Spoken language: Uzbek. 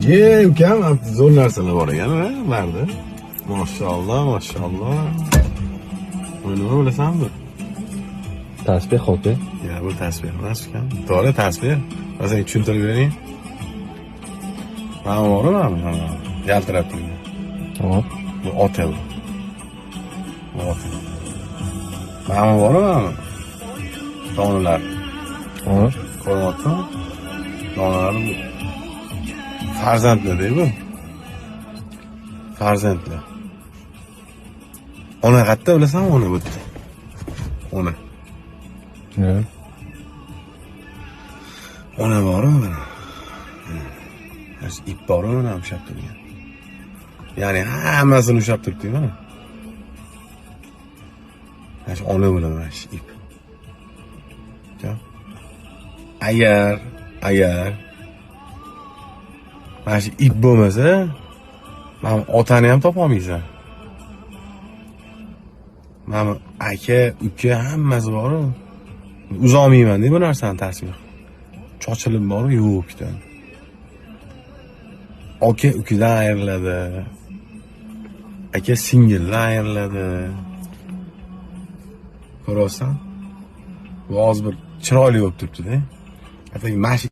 Ukam zo'r narsalar bor ekan, barda. Mashalloh, mashalloh. Bu nima bilasanmi? Tasbih xo'pi. Ya bu tasbih emas ekan. To'g'ri tasbih. Men senga tushuntirib bering. Mana bormi? Yaltirab turgan. Tamam. Bu otel. Bu otel. Mana bormi? Donalar. Tamam. Ko'ryapsizmi? Donalar farzandlar deydi. Farzandlar. Ona qayerda bilasanmi uni bu? Ona. Ne? Ona bormi mana? İp bormi mana ushlab turgan. Ya'ni hammasini ushlab turibdi mana. Mana shu ona bilan mana shu ip. Agar mana shu ip bo'lmasa, mana otani ham topolmaysan. Mana aka, uka hammasi bor-ku. Uzolmayman-da bu narsani tasbih. Chochilib bor-ku, yo'q bitan. Aka ukadan ayriladi. Aka singildan ayriladi. Ko'rsan? Bu hozir bir chiroyli bo'lib turibdi-da. Atay mashi